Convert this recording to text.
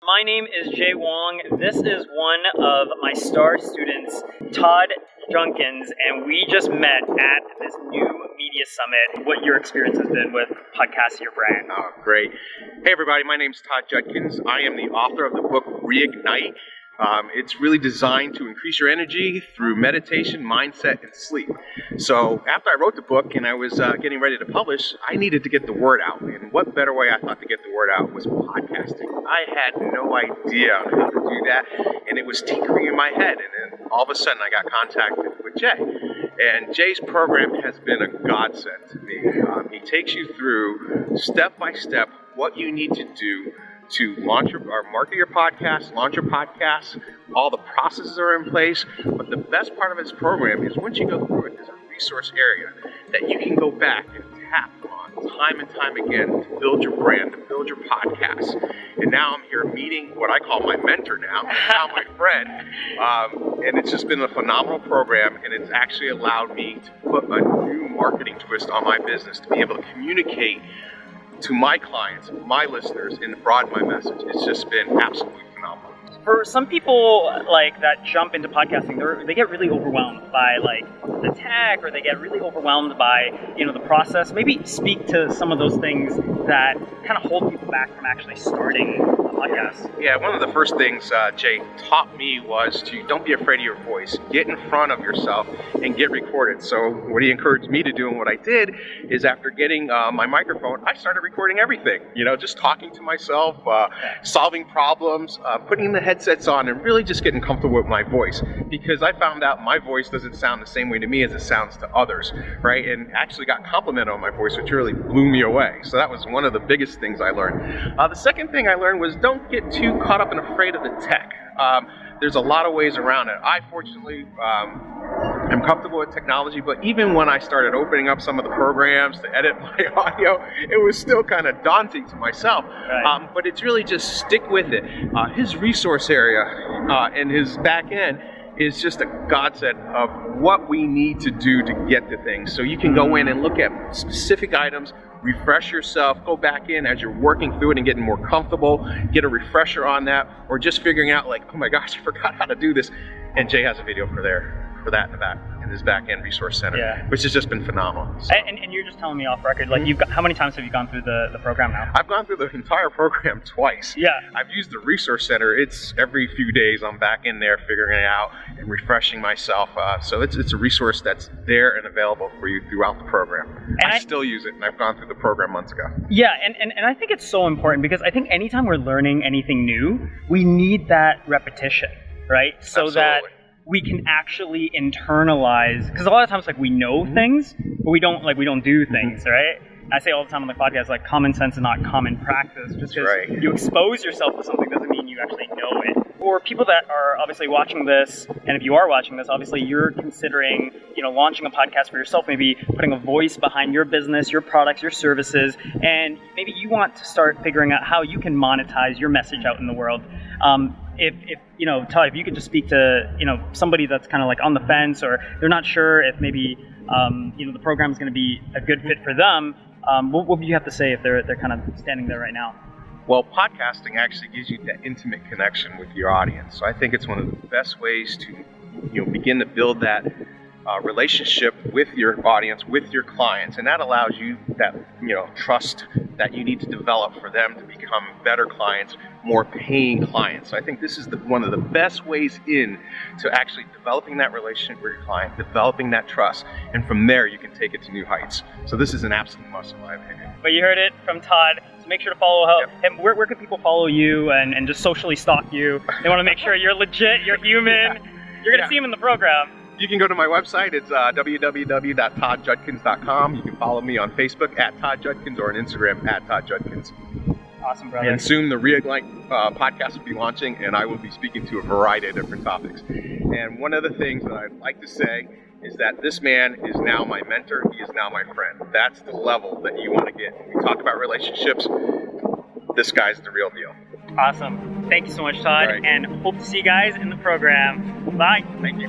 My name is Jay Wong. This is one of my star students, Todd, Judkins, and we just met at this new media summit. What your experience has been with podcasting your brand? Oh, great. Hey, everybody. My name's Todd Judkins. I am the author of the book Reignite. It's really designed to increase your energy through meditation, mindset, and sleep. So after I wrote the book and I was getting ready to publish, I needed to get the word out. And what better way I thought to get the word out was podcasting. I had no idea how to do that, and it was tinkering in my head. And then all of a sudden I got contacted with Jay. And Jay's program has been a godsend to me. He takes you through step by step what you need to do to launch or market your podcast, launch your podcast. All the processes are in place, but the best part of his program is once you go through it, there's a resource area that you can go back and tap on time and time again to build your brand, to build your podcast. And now I'm here meeting what I call my mentor now my friend. And it's just been a phenomenal program, and it's actually allowed me to put a new marketing twist on my business, to be able to communicate to my clients, my listeners, and broaden my message. It's just been absolutely phenomenal. For some people like that jump into podcasting, they get really overwhelmed by like the tech, or they get really overwhelmed by the process. Maybe speak to some of those things that kind of hold people back from actually starting a podcast. Yeah, one of the first things Jay taught me was to don't be afraid of your voice. Get in front of yourself and get recorded. So what he encouraged me to do, and what I did, is after getting my microphone, I started recording everything. Just talking to myself, solving problems, putting the headsets on, and really just getting comfortable with my voice, because I found out my voice doesn't sound the same way to me as it sounds to others, right? And actually got complimented on my voice, which really blew me away. So that was one of the biggest things I learned. The second thing I learned was don't get too caught up and afraid of the tech. There's a lot of ways around it. I fortunately am comfortable with technology, but even when I started opening up some of the programs to edit my audio, it was still kind of daunting to myself. Right. But it's really just stick with it. His resource area and his back end is just a godsend of what we need to do to get to things. So you can go in and look at specific items, refresh yourself, go back in as you're working through it and getting more comfortable, get a refresher on that, or just figuring out like, oh my gosh, I forgot how to do this. And Jay has a video for that in his back end resource center, which has just been phenomenal. So. And you're just telling me off record, like how many times have you gone through the program now? I've gone through the entire program twice. Yeah. I've used the resource center. It's every few days I'm back in there figuring it out and refreshing myself. So it's a resource that's there and available for you throughout the program. And I still use it, and I've gone through the program months ago. Yeah, and I think it's so important, because I think anytime we're learning anything new, we need that repetition, right? So Absolutely. That we can actually internalize, because a lot of times like we know things, but we don't do things, right? I say all the time on the podcast, like common sense is not common practice. Just because you expose yourself to something doesn't mean you actually know it. For people that are obviously watching this, and if you are watching this, obviously you're considering, launching a podcast for yourself, maybe putting a voice behind your business, your products, your services, and maybe you want to start figuring out how you can monetize your message out in the world. If Todd, if you could just speak to, somebody that's kind of like on the fence, or they're not sure if maybe, the program is going to be a good fit for them, what would you have to say if they're kind of standing there right now? Well, podcasting actually gives you that intimate connection with your audience. So I think it's one of the best ways to, begin to build that relationship with your audience, with your clients, and that allows you that trust that you need to develop for them to become better clients, more paying clients. So I think this is one of the best ways in to actually developing that relationship with your client, developing that trust, and from there you can take it to new heights. So this is an absolute must in my opinion. But you heard it from Todd. So make sure to follow him. Where can people follow you and just socially stalk you? They want to make sure you're legit, you're human. You're going to see him in the program. You can go to my website. It's www.toddjudkins.com. You can follow me on Facebook at Todd Judkins, or on Instagram at Todd Judkins. Awesome, brother. And soon the Reignite podcast will be launching, and I will be speaking to a variety of different topics. And one of the things that I'd like to say is that this man is now my mentor. He is now my friend. That's the level that you want to get. When we talk about relationships, this guy's the real deal. Awesome. Thank you so much, Todd. And hope to see you guys in the program. Bye. Thank you.